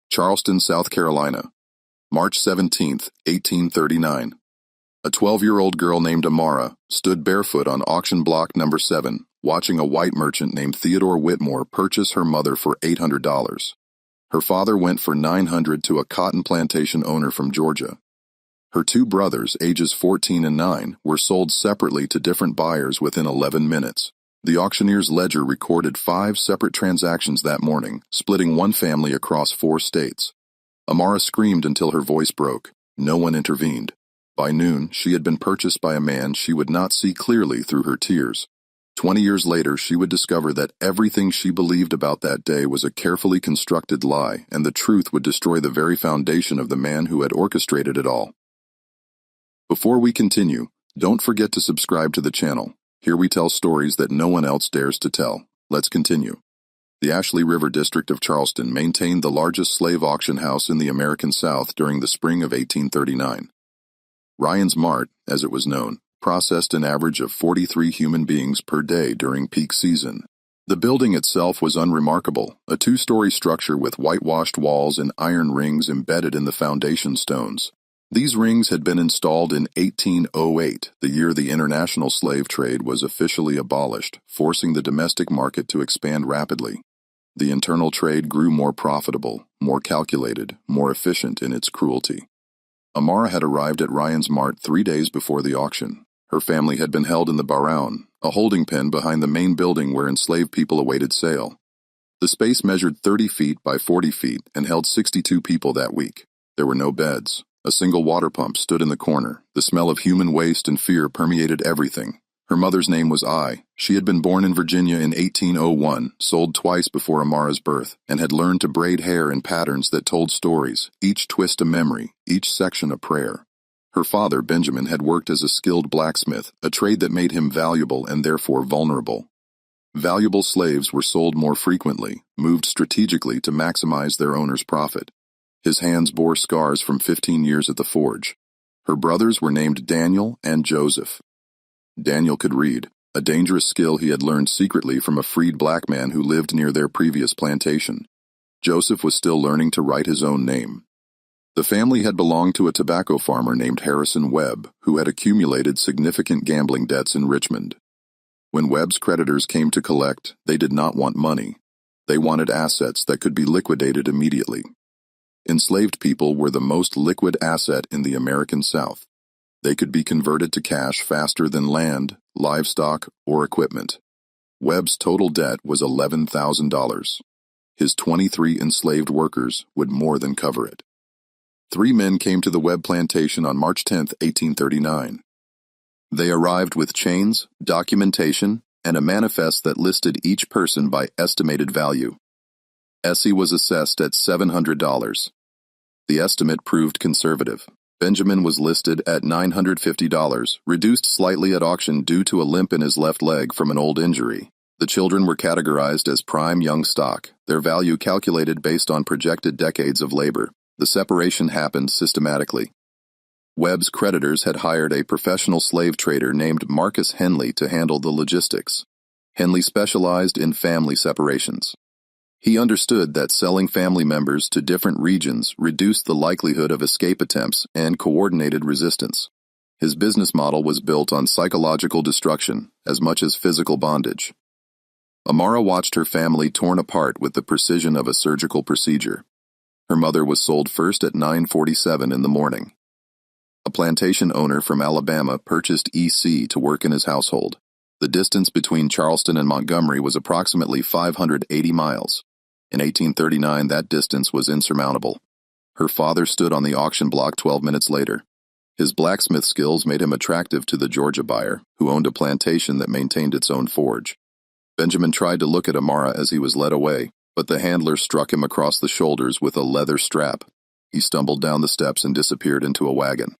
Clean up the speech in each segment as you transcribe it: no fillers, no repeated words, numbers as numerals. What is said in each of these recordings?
Charleston, South Carolina, March 17, 1839. A 12-year-old girl named Amara stood barefoot on auction block number 7, watching a white merchant named Theodore Whitmore purchase her mother for $800. Her father went for $900 to a cotton plantation owner from Georgia. Her two brothers, ages 14 and 9, were sold separately to different buyers within 11 minutes. The auctioneer's ledger recorded 5 separate transactions that morning, splitting one family across 4 states. Amara screamed until her voice broke. No one intervened. By noon, she had been purchased by a man she would not see clearly through her tears. 20 years later, she would discover that everything she believed about that day was a carefully constructed lie, and the truth would destroy the very foundation of the man who had orchestrated it all. Before we continue, don't forget to subscribe to the channel. Here we tell stories that no one else dares to tell. Let's continue. The Ashley River District of Charleston maintained the largest slave auction house in the American South during the spring of 1839. Ryan's Mart, as it was known, processed an average of 43 human beings per day during peak season. The building itself was unremarkable, a 2-story structure with whitewashed walls and iron rings embedded in the foundation stones. These rings had been installed in 1808, the year the international slave trade was officially abolished, forcing the domestic market to expand rapidly. The internal trade grew more profitable, more calculated, more efficient in its cruelty. Amara had arrived at Ryan's Mart 3 days before the auction. Her family had been held in the Barrown, a holding pen behind the main building where enslaved people awaited sale. The space measured 30 feet by 40 feet and held 62 people that week. There were no beds. A single water pump stood in the corner. The smell of human waste and fear permeated everything. Her mother's name was I. She had been born in Virginia in 1801, sold twice before Amara's birth, and had learned to braid hair in patterns that told stories, each twist a memory, each section a prayer. Her father, Benjamin, had worked as a skilled blacksmith, a trade that made him valuable and therefore vulnerable. Valuable slaves were sold more frequently, moved strategically to maximize their owner's profit. His hands bore scars from 15 years at the forge. Her brothers were named Daniel and Joseph. Daniel could read, a dangerous skill he had learned secretly from a freed black man who lived near their previous plantation. Joseph was still learning to write his own name. The family had belonged to a tobacco farmer named Harrison Webb, who had accumulated significant gambling debts in Richmond. When Webb's creditors came to collect, they did not want money. They wanted assets that could be liquidated immediately. Enslaved people were the most liquid asset in the American South. They could be converted to cash faster than land, livestock, or equipment. Webb's total debt was $11,000. His 23 enslaved workers would more than cover it. 3 men came to the Webb plantation on March 10, 1839. They arrived with chains, documentation, and a manifest that listed each person by estimated value. Essie was assessed at $700. The estimate proved conservative. Benjamin was listed at $950, reduced slightly at auction due to a limp in his left leg from an old injury. The children were categorized as prime young stock, their value calculated based on projected decades of labor. The separation happened systematically. Webb's creditors had hired a professional slave trader named Marcus Henley to handle the logistics. Henley specialized in family separations. He understood that selling family members to different regions reduced the likelihood of escape attempts and coordinated resistance. His business model was built on psychological destruction as much as physical bondage. Amara watched her family torn apart with the precision of a surgical procedure. Her mother was sold first at 9:47 in the morning. A plantation owner from Alabama purchased EC to work in his household. The distance between Charleston and Montgomery was approximately 580 miles. In 1839, that distance was insurmountable. Her father stood on the auction block 12 minutes later. His blacksmith skills made him attractive to the Georgia buyer, who owned a plantation that maintained its own forge. Benjamin tried to look at Amara as he was led away, but the handler struck him across the shoulders with a leather strap. He stumbled down the steps and disappeared into a wagon.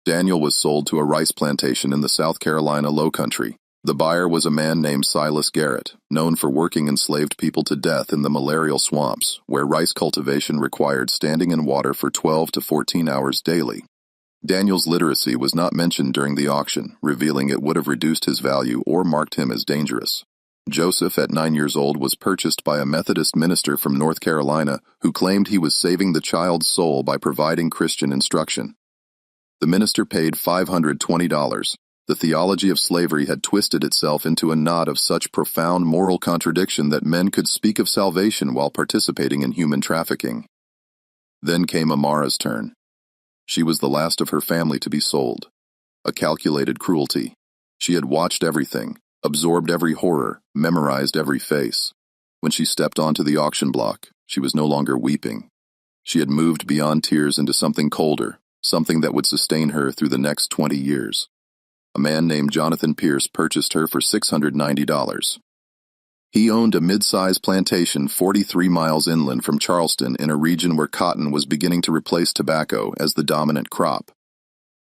Daniel was sold to a rice plantation in the South Carolina Low Country. The buyer was a man named Silas Garrett, known for working enslaved people to death in the malarial swamps, where rice cultivation required standing in water for 12 to 14 hours daily. Daniel's literacy was not mentioned during the auction, revealing it would have reduced his value or marked him as dangerous. Joseph, at 9 years old, was purchased by a Methodist minister from North Carolina who claimed he was saving the child's soul by providing Christian instruction. The minister paid $520. The theology of slavery had twisted itself into a knot of such profound moral contradiction that men could speak of salvation while participating in human trafficking. Then came Amara's turn. She was the last of her family to be sold. A calculated cruelty. She had watched everything, absorbed every horror, memorized every face. When she stepped onto the auction block, she was no longer weeping. She had moved beyond tears into something colder, something that would sustain her through the next 20 years. A man named Jonathan Pierce purchased her for $690. He owned a mid-sized plantation 43 miles inland from Charleston in a region where cotton was beginning to replace tobacco as the dominant crop.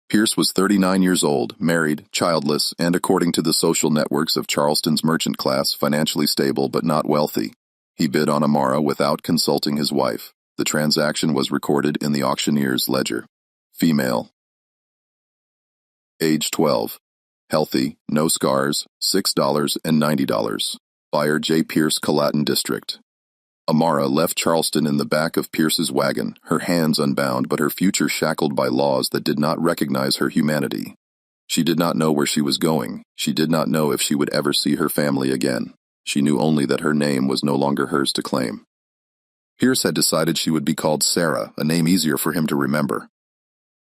Pierce was 39 years old, married, childless, and according to the social networks of Charleston's merchant class, financially stable but not wealthy. He bid on Amara without consulting his wife. The transaction was recorded in the auctioneer's ledger. Female. Age 12. Healthy, no scars, $6.90. Buyer J. Pierce, Colleton District. Amara left Charleston in the back of Pierce's wagon, her hands unbound but her future shackled by laws that did not recognize her humanity. She did not know where she was going. She did not know if she would ever see her family again. She knew only that her name was no longer hers to claim. Pierce had decided she would be called Sarah, a name easier for him to remember.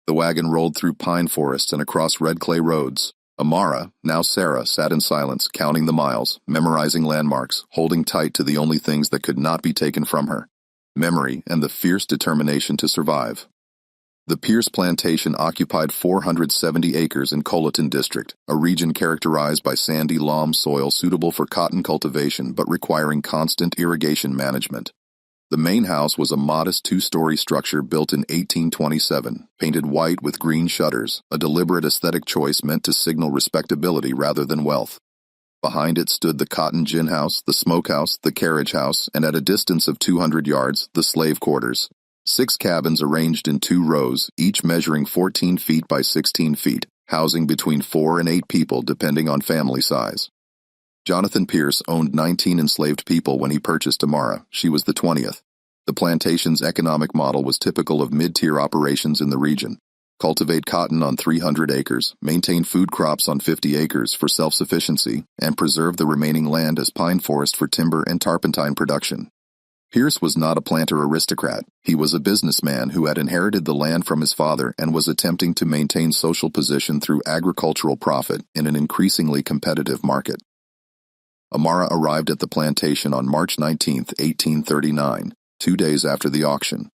The wagon rolled through pine forests and across red clay roads. Amara, now Sarah, sat in silence, counting the miles, memorizing landmarks, holding tight to the only things that could not be taken from her: memory and the fierce determination to survive. The Pierce plantation occupied 470 acres in Colleton District, a region characterized by sandy loam soil suitable for cotton cultivation but requiring constant irrigation management. The main house was a modest two-story structure built in 1827, painted white with green shutters, a deliberate aesthetic choice meant to signal respectability rather than wealth. Behind it stood the cotton gin house, the smokehouse, the carriage house, and at a distance of 200 yards, the slave quarters. 6 cabins arranged in 2 rows, each measuring 14 feet by 16 feet, housing between 4 and 8 people depending on family size. Jonathan Pierce owned 19 enslaved people when he purchased Amara. She was the 20th. The plantation's economic model was typical of mid-tier operations in the region. Cultivate cotton on 300 acres, maintain food crops on 50 acres for self-sufficiency, and preserve the remaining land as pine forest for timber and turpentine production. Pierce was not a planter aristocrat. He was a businessman who had inherited the land from his father and was attempting to maintain social position through agricultural profit in an increasingly competitive market. Amara arrived at the plantation on March 19, 1839, 2 days after the auction.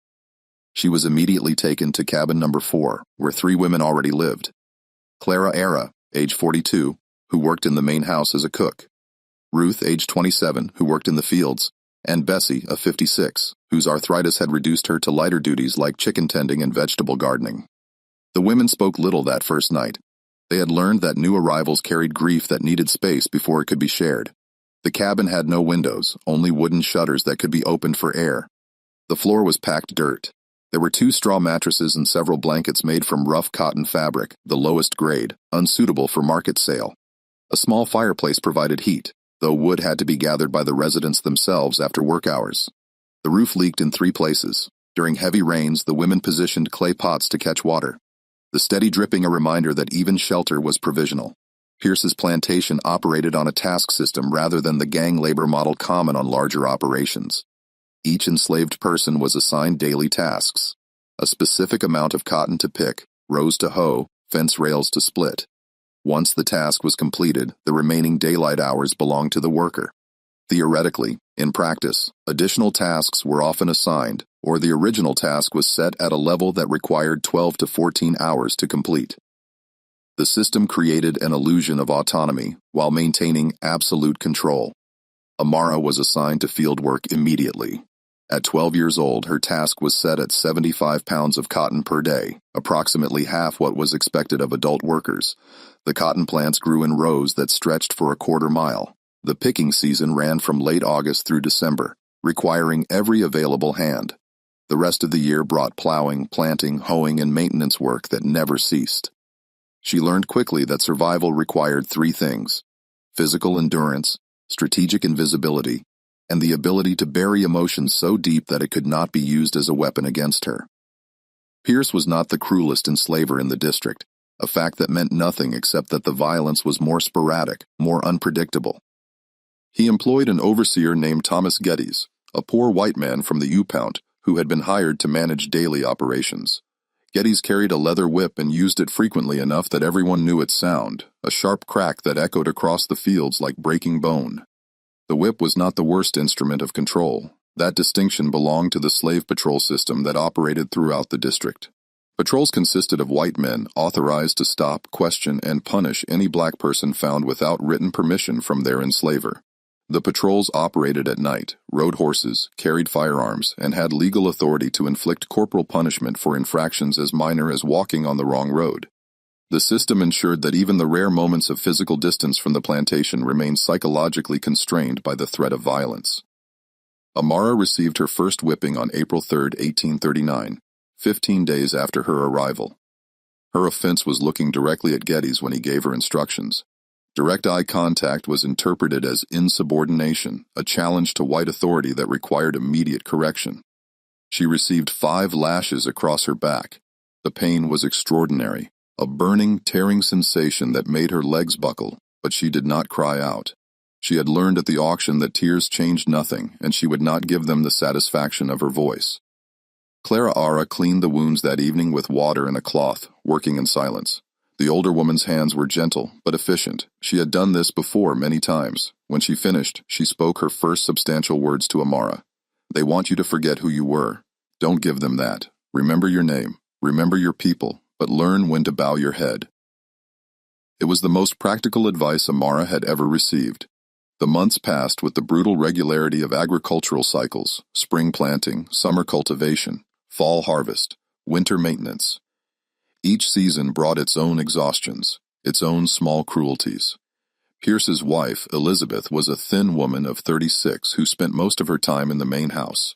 She was immediately taken to cabin number 4, where 3 women already lived. Clara Era, age 42, who worked in the main house as a cook. Ruth, age 27, who worked in the fields. And Bessie, of 56, whose arthritis had reduced her to lighter duties like chicken tending and vegetable gardening. The women spoke little that first night. They had learned that new arrivals carried grief that needed space before it could be shared. The cabin had no windows, only wooden shutters that could be opened for air. The floor was packed dirt. There were 2 straw mattresses and several blankets made from rough cotton fabric, the lowest grade, unsuitable for market sale. A small fireplace provided heat, though wood had to be gathered by the residents themselves after work hours. The roof leaked in 3 places. During heavy rains, the women positioned clay pots to catch water. The steady dripping a reminder that even shelter was provisional. Pierce's plantation operated on a task system rather than the gang labor model common on larger operations. Each enslaved person was assigned daily tasks: a specific amount of cotton to pick, rows to hoe, fence rails to split. Once the task was completed, the remaining daylight hours belonged to the worker. Theoretically, in practice, additional tasks were often assigned, or the original task was set at a level that required 12 to 14 hours to complete. The system created an illusion of autonomy while maintaining absolute control. Amara was assigned to field work immediately. At 12 years old, her task was set at 75 pounds of cotton per day, approximately half what was expected of adult workers. The cotton plants grew in rows that stretched for a quarter mile. The picking season ran from late August through December, requiring every available hand. The rest of the year brought plowing, planting, hoeing, and maintenance work that never ceased. She learned quickly that survival required 3 things: physical endurance, strategic invisibility, and the ability to bury emotions so deep that it could not be used as a weapon against her. Pierce was not the cruelest enslaver in the district, a fact that meant nothing except that the violence was more sporadic, more unpredictable. He employed an overseer named Thomas Geddes, a poor white man from the U-Pound who had been hired to manage daily operations. Geddes carried a leather whip and used it frequently enough that everyone knew its sound, a sharp crack that echoed across the fields like breaking bone. The whip was not the worst instrument of control. That distinction belonged to the slave patrol system that operated throughout the district. Patrols consisted of white men authorized to stop, question, and punish any black person found without written permission from their enslaver. The patrols operated at night, rode horses, carried firearms, and had legal authority to inflict corporal punishment for infractions as minor as walking on the wrong road. The system ensured that even the rare moments of physical distance from the plantation remained psychologically constrained by the threat of violence. Amara received her first whipping on April 3, 1839, 15 days after her arrival. Her offense was looking directly at Geddes when he gave her instructions. Direct eye contact was interpreted as insubordination, a challenge to white authority that required immediate correction. She received 5 lashes across her back. The pain was extraordinary, a burning, tearing sensation that made her legs buckle, but she did not cry out. She had learned at the auction that tears changed nothing, and she would not give them the satisfaction of her voice. Clara cleaned the wounds that evening with water and a cloth, working in silence. The older woman's hands were gentle, but efficient. She had done this before many times. When she finished, she spoke her first substantial words to Amara. "They want you to forget who you were. Don't give them that. Remember your name. Remember your people, but learn when to bow your head." It was the most practical advice Amara had ever received. The months passed with the brutal regularity of agricultural cycles: spring planting, summer cultivation, fall harvest, winter maintenance. Each season brought its own exhaustions, its own small cruelties. Pierce's wife, Elizabeth, was a thin woman of 36 who spent most of her time in the main house.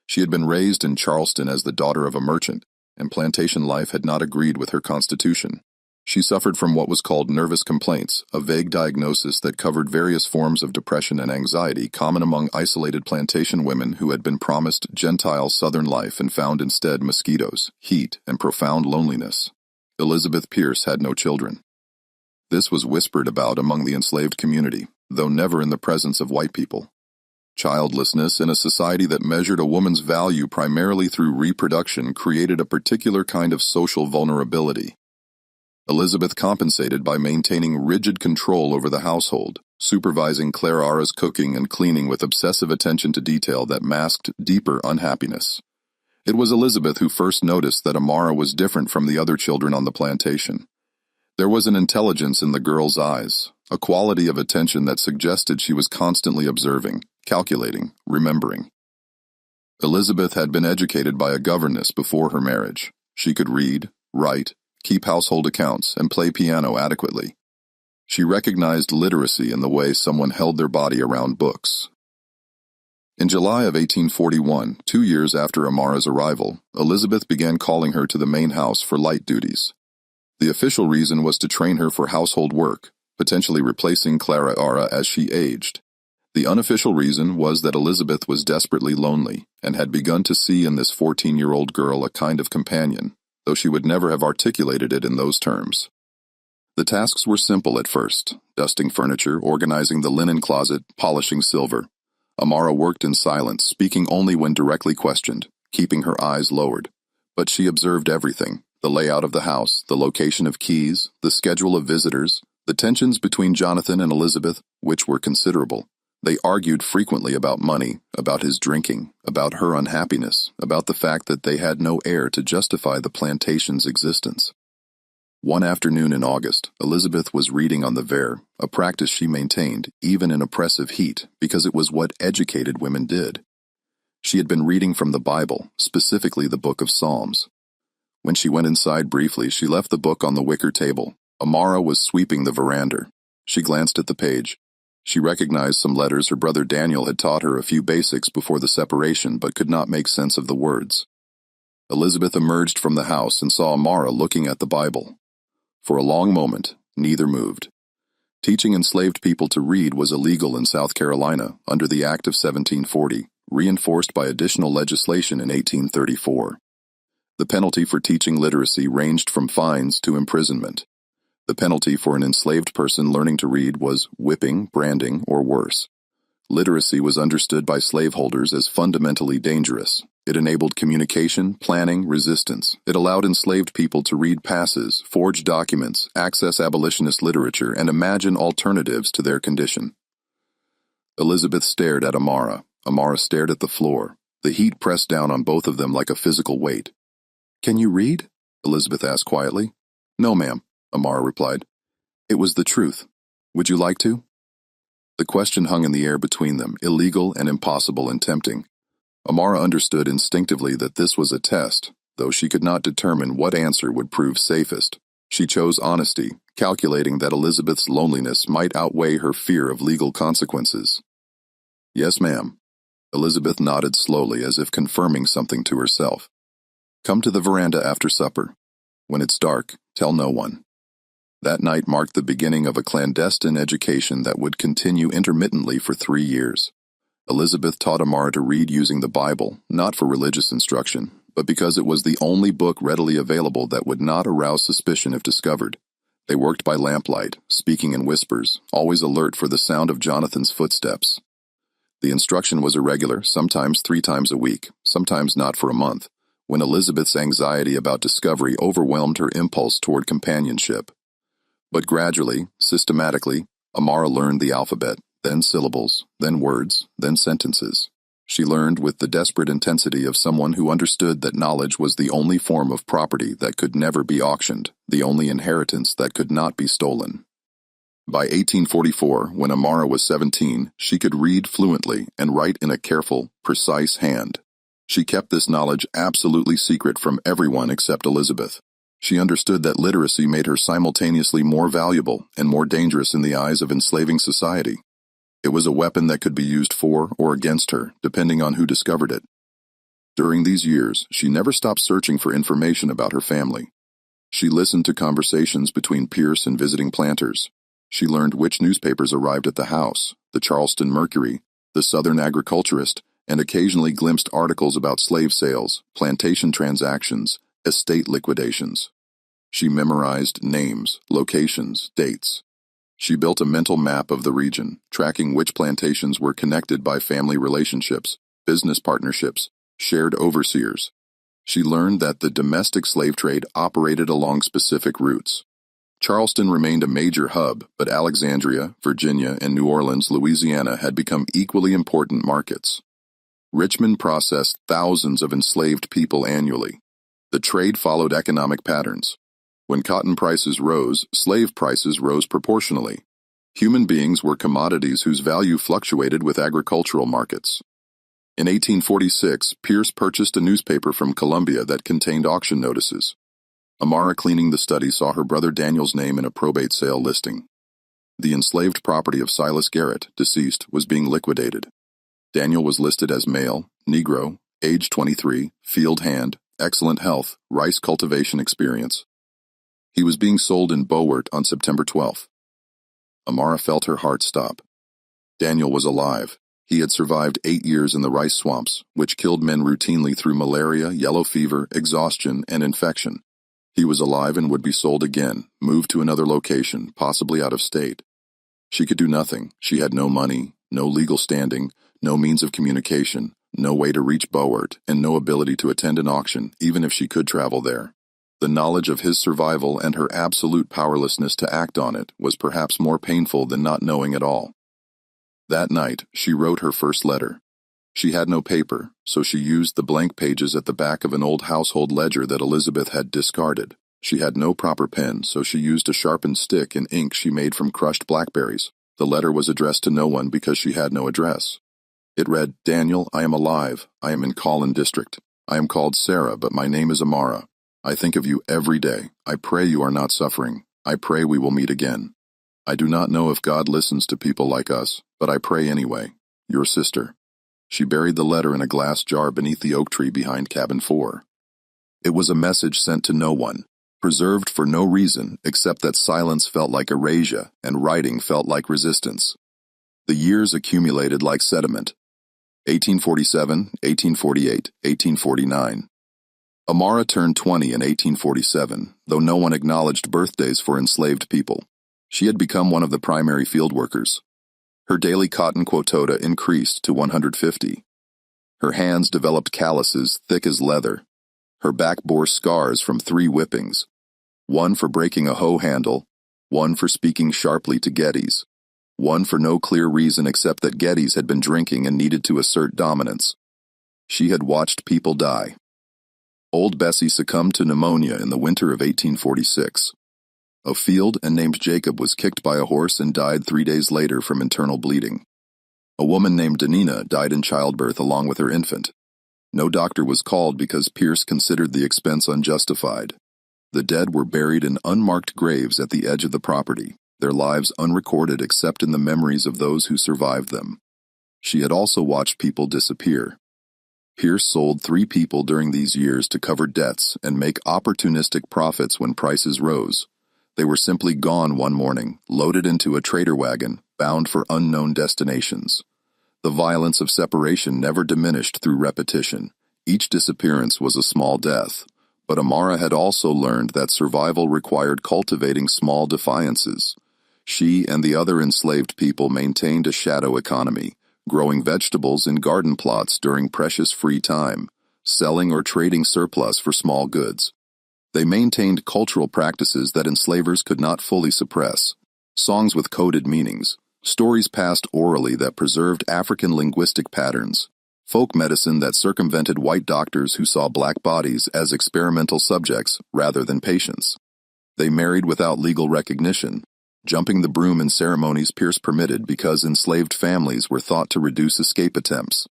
She had been raised in Charleston as the daughter of a merchant, and plantation life had not agreed with her constitution. She suffered from what was called nervous complaints, a vague diagnosis that covered various forms of depression and anxiety common among isolated plantation women who had been promised Gentile Southern life and found instead mosquitoes, heat, and profound loneliness. Elizabeth Pierce had no children. This was whispered about among the enslaved community, though never in the presence of white people. Childlessness in a society that measured a woman's value primarily through reproduction created a particular kind of social vulnerability. Elizabeth compensated by maintaining rigid control over the household, supervising Clara's cooking and cleaning with obsessive attention to detail that masked deeper unhappiness. It was Elizabeth who first noticed that Amara was different from the other children on the plantation. There was an intelligence in the girl's eyes, a quality of attention that suggested she was constantly observing, calculating, remembering. Elizabeth had been educated by a governess before her marriage. She could read, write, keep household accounts, and play piano adequately. She recognized literacy in the way someone held their body around books. In July of 1841, 2 years after Amara's arrival, Elizabeth began calling her to the main house for light duties. The official reason was to train her for household work, potentially replacing Clara as she aged. The unofficial reason was that Elizabeth was desperately lonely and had begun to see in this 14-year-old girl a kind of companion, though she would never have articulated it in those terms. The tasks were simple at first: dusting furniture, organizing the linen closet, polishing silver. Amara worked in silence, speaking only when directly questioned, keeping her eyes lowered. But she observed everything: the layout of the house, the location of keys, the schedule of visitors, the tensions between Jonathan and Elizabeth, which were considerable. They argued frequently about money, about his drinking, about her unhappiness, about the fact that they had no heir to justify the plantation's existence. One afternoon in August, Elizabeth was reading on the Ver, a practice she maintained, even in oppressive heat, because it was what educated women did. She had been reading from the Bible, specifically the book of Psalms. When she went inside briefly, she left the book on the wicker table. Amara was sweeping the veranda. She glanced at the page. She recognized some letters her brother Daniel had taught her a few basics before the separation, but could not make sense of the words. Elizabeth emerged from the house and saw Amara looking at the Bible. For a long moment, neither moved. Teaching enslaved people to read was illegal in South Carolina under the Act of 1740, reinforced by additional legislation in 1834. The penalty for teaching literacy ranged from fines to imprisonment. The penalty for an enslaved person learning to read was whipping, branding, or worse. Literacy was understood by slaveholders as fundamentally dangerous. It enabled communication, planning, resistance. It allowed enslaved people to read passes, forge documents, access abolitionist literature, and imagine alternatives to their condition. Elizabeth stared at Amara. Amara stared at the floor. The heat pressed down on both of them like a physical weight. "Can you read?" Elizabeth asked quietly. "No, ma'am," Amara replied. "It was the truth. Would you like to?" The question hung in the air between them, illegal and impossible and tempting. Amara understood instinctively that this was a test, though she could not determine what answer would prove safest. She chose honesty, calculating that Elizabeth's loneliness might outweigh her fear of legal consequences. "Yes, ma'am." Elizabeth nodded slowly as if confirming something to herself. "Come to the veranda after supper. When it's dark, tell no one." That night marked the beginning of a clandestine education that would continue intermittently for 3 years. Elizabeth taught Amara to read using the Bible, not for religious instruction, but because it was the only book readily available that would not arouse suspicion if discovered. They worked by lamplight, speaking in whispers, always alert for the sound of Jonathan's footsteps. The instruction was irregular, sometimes 3 times a week, sometimes not for a month, when Elizabeth's anxiety about discovery overwhelmed her impulse toward companionship. But gradually, systematically, Amara learned the alphabet, then syllables, then words, then sentences. She learned with the desperate intensity of someone who understood that knowledge was the only form of property that could never be auctioned, the only inheritance that could not be stolen. By 1844, when Amara was 17, she could read fluently and write in a careful, precise hand. She kept this knowledge absolutely secret from everyone except Elizabeth. She understood that literacy made her simultaneously more valuable and more dangerous in the eyes of enslaving society. It was a weapon that could be used for or against her, depending on who discovered it. During these years, she never stopped searching for information about her family. She listened to conversations between Pierce and visiting planters. She learned which newspapers arrived at the house, the Charleston Mercury, the Southern Agriculturist, and occasionally glimpsed articles about slave sales, plantation transactions, estate liquidations. She memorized names, locations, dates. She built a mental map of the region, tracking which plantations were connected by family relationships, business partnerships, shared overseers. She learned that the domestic slave trade operated along specific routes. Charleston remained a major hub, but Alexandria, Virginia, and New Orleans, Louisiana had become equally important markets. Richmond processed thousands of enslaved people annually. The trade followed economic patterns. When cotton prices rose, slave prices rose proportionally. Human beings were commodities whose value fluctuated with agricultural markets. In 1846, Pierce purchased a newspaper from Columbia that contained auction notices. Amara, cleaning the study, saw her brother Daniel's name in a probate sale listing. The enslaved property of Silas Garrett, deceased, was being liquidated. Daniel was listed as male, Negro, age 23, field hand, excellent health, rice cultivation experience. He was being sold in Beaufort on September 12th. Amara felt her heart stop. Daniel was alive. He had survived 8 years in the rice swamps, which killed men routinely through malaria, yellow fever, exhaustion, and infection. He was alive and would be sold again, moved to another location, possibly out of state. She could do nothing. She had no money, no legal standing, no means of communication, no way to reach Beaufort, and no ability to attend an auction, even if she could travel there. The knowledge of his survival and her absolute powerlessness to act on it was perhaps more painful than not knowing at all. That night, she wrote her first letter. She had no paper, so she used the blank pages at the back of an old household ledger that Elizabeth had discarded. She had no proper pen, so she used a sharpened stick and ink she made from crushed blackberries. The letter was addressed to no one because she had no address. It read, "Daniel, I am alive. I am in Collin District. I am called Sarah, but my name is Amara. I think of you every day. I pray you are not suffering. I pray we will meet again. I do not know if God listens to people like us, but I pray anyway. Your sister." She buried the letter in a glass jar beneath the oak tree behind cabin 4. It was a message sent to no one. preserved for no reason except that silence felt like erasure and writing felt like resistance. The years accumulated like sediment. 1847, 1848, 1849. Amara turned 20 in 1847, though no one acknowledged birthdays for enslaved people. She had become one of the primary field workers. Her daily cotton quota increased to 150. Her hands developed calluses thick as leather. Her back bore scars from 3 whippings, one for breaking a hoe handle, one for speaking sharply to Geddes, one for no clear reason except that Geddes had been drinking and needed to assert dominance. She had watched people die. Old Bessie succumbed to pneumonia in the winter of 1846. A field and named Jacob was kicked by a horse and died 3 days later from internal bleeding. A woman named Danina died in childbirth along with her infant. No doctor was called because Pierce considered the expense unjustified. The dead were buried in unmarked graves at the edge of the property, their lives unrecorded except in the memories of those who survived them. She had also watched people disappear. Pierce sold 3 people during these years to cover debts and make opportunistic profits when prices rose. They were simply gone one morning, loaded into a trader wagon, bound for unknown destinations. The violence of separation never diminished through repetition. Each disappearance was a small death. But Amara had also learned that survival required cultivating small defiances. She and the other enslaved people maintained a shadow economy, growing vegetables in garden plots during precious free time, selling or trading surplus for small goods. They maintained cultural practices that enslavers could not fully suppress, songs with coded meanings, stories passed orally that preserved African linguistic patterns, folk medicine that circumvented white doctors who saw black bodies as experimental subjects rather than patients. They married without legal recognition, jumping the broom in ceremonies Pierce permitted because enslaved families were thought to reduce escape attempts.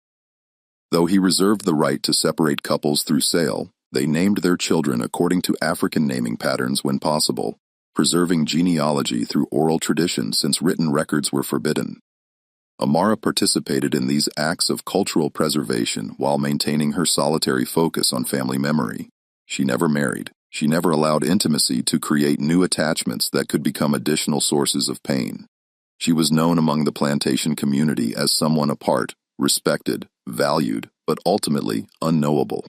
Though he reserved the right to separate couples through sale, they named their children according to African naming patterns when possible, preserving genealogy through oral tradition since written records were forbidden. Amara participated in these acts of cultural preservation while maintaining her solitary focus on family memory. She never married. She never allowed intimacy to create new attachments that could become additional sources of pain. She was known among the plantation community as someone apart, respected, valued, but ultimately unknowable.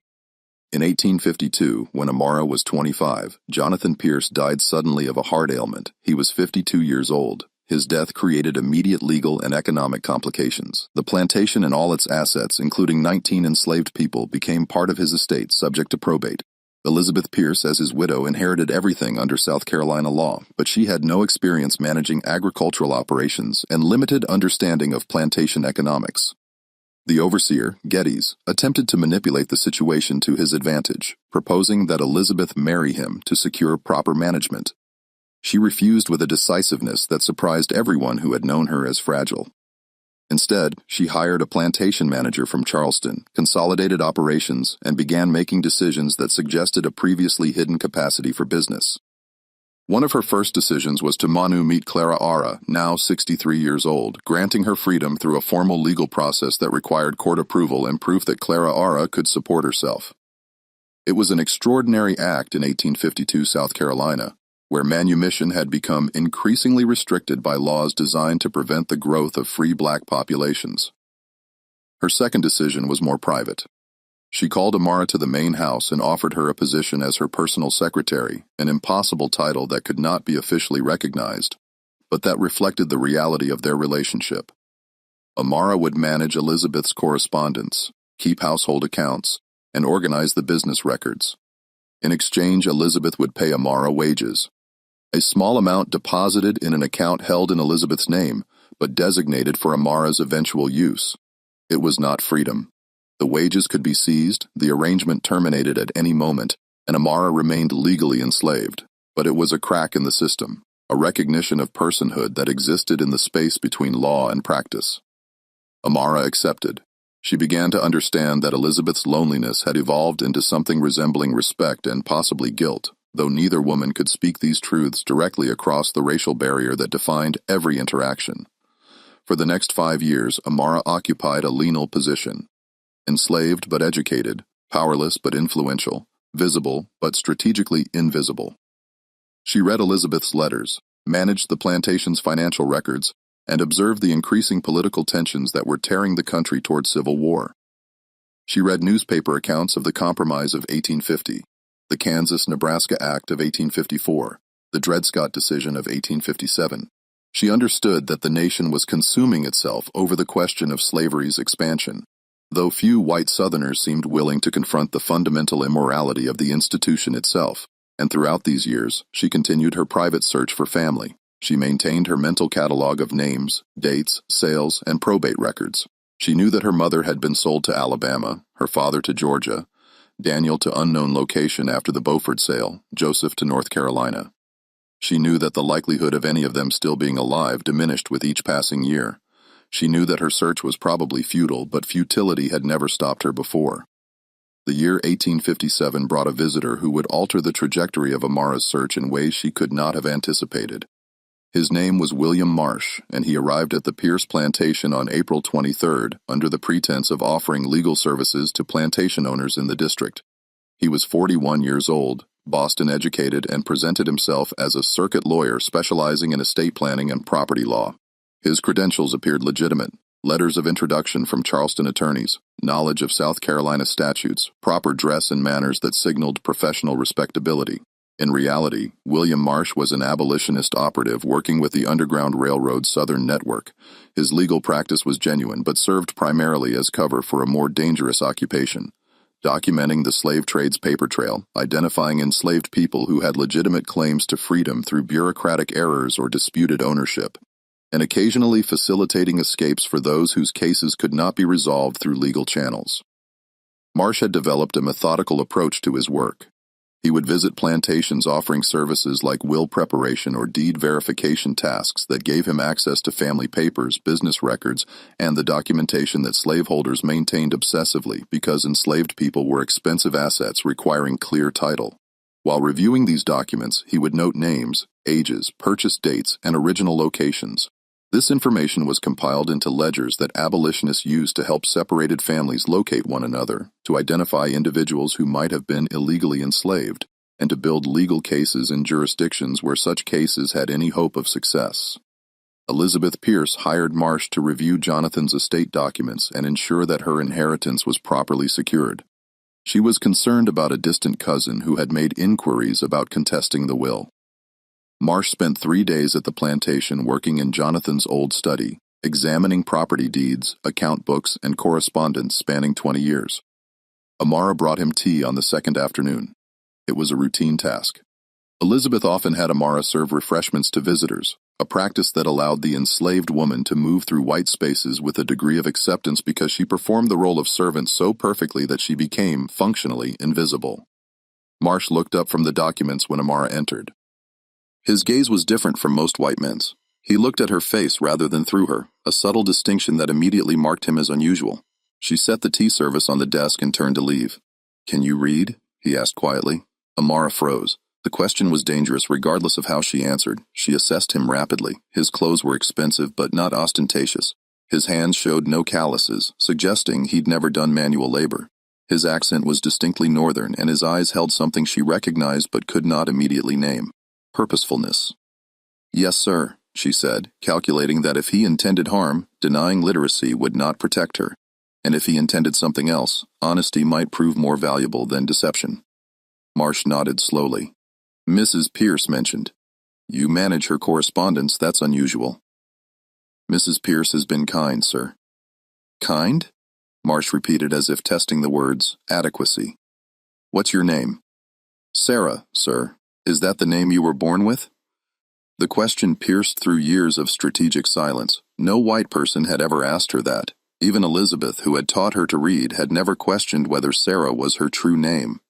In 1852, when Amara was 25, Jonathan Pierce died suddenly of a heart ailment. He was 52 years old. His death created immediate legal and economic complications. The plantation and all its assets, including 19 enslaved people, became part of his estate, subject to probate. Elizabeth Pierce, as his widow, inherited everything under South Carolina law, but she had no experience managing agricultural operations and limited understanding of plantation economics. The overseer, Geddes, attempted to manipulate the situation to his advantage, proposing that Elizabeth marry him to secure proper management. She refused with a decisiveness that surprised everyone who had known her as fragile. Instead, she hired a plantation manager from Charleston, consolidated operations, and began making decisions that suggested a previously hidden capacity for business. One of her first decisions was to meet Clara Ara, now 63 years old, granting her freedom through a formal legal process that required court approval and proof that Clara Ara could support herself. It was an extraordinary act in 1852 South Carolina, where manumission had become increasingly restricted by laws designed to prevent the growth of free black populations. Her second decision was more private. She called Amara to the main house and offered her a position as her personal secretary, an impossible title that could not be officially recognized, but that reflected the reality of their relationship. Amara would manage Elizabeth's correspondence, keep household accounts, and organize the business records. In exchange, Elizabeth would pay Amara wages, a small amount deposited in an account held in Elizabeth's name, but designated for Amara's eventual use. It was not freedom. The wages could be seized, the arrangement terminated at any moment, and Amara remained legally enslaved. But it was a crack in the system, a recognition of personhood that existed in the space between law and practice. Amara accepted. She began to understand that Elizabeth's loneliness had evolved into something resembling respect and possibly guilt, though neither woman could speak these truths directly across the racial barrier that defined every interaction. For the next 5 years, Amara occupied a liminal position. Enslaved but educated, powerless but influential, visible but strategically invisible. She read Elizabeth's letters, managed the plantation's financial records, and observed the increasing political tensions that were tearing the country toward civil war. She read newspaper accounts of the Compromise of 1850, the Kansas-Nebraska Act of 1854, the Dred Scott decision of 1857. She understood that the nation was consuming itself over the question of slavery's expansion, though few white Southerners seemed willing to confront the fundamental immorality of the institution itself. And throughout these years, she continued her private search for family. She maintained her mental catalog of names, dates, sales, and probate records. She knew that her mother had been sold to Alabama, her father to Georgia, Daniel to unknown location after the Beaufort sale, Joseph to North Carolina. She knew that the likelihood of any of them still being alive diminished with each passing year. She knew that her search was probably futile, but futility had never stopped her before. The year 1857 brought a visitor who would alter the trajectory of Amara's search in ways she could not have anticipated. His name was William Marsh, and he arrived at the Pierce Plantation on April 23rd under the pretense of offering legal services to plantation owners in the district. He was 41 years old, Boston-educated, and presented himself as a circuit lawyer specializing in estate planning and property law. His credentials appeared legitimate: letters of introduction from Charleston attorneys, knowledge of South Carolina statutes, proper dress and manners that signaled professional respectability. In reality, William Marsh was an abolitionist operative working with the Underground Railroad Southern Network. His legal practice was genuine but served primarily as cover for a more dangerous occupation: documenting the slave trade's paper trail, identifying enslaved people who had legitimate claims to freedom through bureaucratic errors or disputed ownership, and occasionally facilitating escapes for those whose cases could not be resolved through legal channels. Marsh had developed a methodical approach to his work. He would visit plantations offering services like will preparation or deed verification tasks that gave him access to family papers, business records, and the documentation that slaveholders maintained obsessively because enslaved people were expensive assets requiring clear title. While reviewing these documents, he would note names, ages, purchase dates, and original locations. This information was compiled into ledgers that abolitionists used to help separated families locate one another, to identify individuals who might have been illegally enslaved, and to build legal cases in jurisdictions where such cases had any hope of success. Elizabeth Pierce hired Marsh to review Jonathan's estate documents and ensure that her inheritance was properly secured. She was concerned about a distant cousin who had made inquiries about contesting the will. Marsh spent 3 days at the plantation working in Jonathan's old study, examining property deeds, account books, and correspondence spanning 20 years. Amara brought him tea on the second afternoon. It was a routine task. Elizabeth often had Amara serve refreshments to visitors, a practice that allowed the enslaved woman to move through white spaces with a degree of acceptance because she performed the role of servant so perfectly that she became, functionally, invisible. Marsh looked up from the documents when Amara entered. His gaze was different from most white men's. He looked at her face rather than through her, a subtle distinction that immediately marked him as unusual. She set the tea service on the desk and turned to leave. "Can you read?" he asked quietly. Amara froze. The question was dangerous regardless of how she answered. She assessed him rapidly. His clothes were expensive but not ostentatious. His hands showed no calluses, suggesting he'd never done manual labor. His accent was distinctly northern, and his eyes held something she recognized but could not immediately name: purposefulness. "Yes, sir," she said, calculating that if he intended harm, denying literacy would not protect her, and if he intended something else, honesty might prove more valuable than deception. Marsh nodded slowly. "Mrs. Pierce mentioned. You manage her correspondence, that's unusual." "Mrs. Pierce has been kind, sir." "Kind?" Marsh repeated as if testing the words, adequacy. "What's your name?" "Sarah, sir. Is that the name you were born with?" The question pierced through years of strategic silence. No white person had ever asked her that. Even Elizabeth, who had taught her to read, had never questioned whether Sarah was her true name.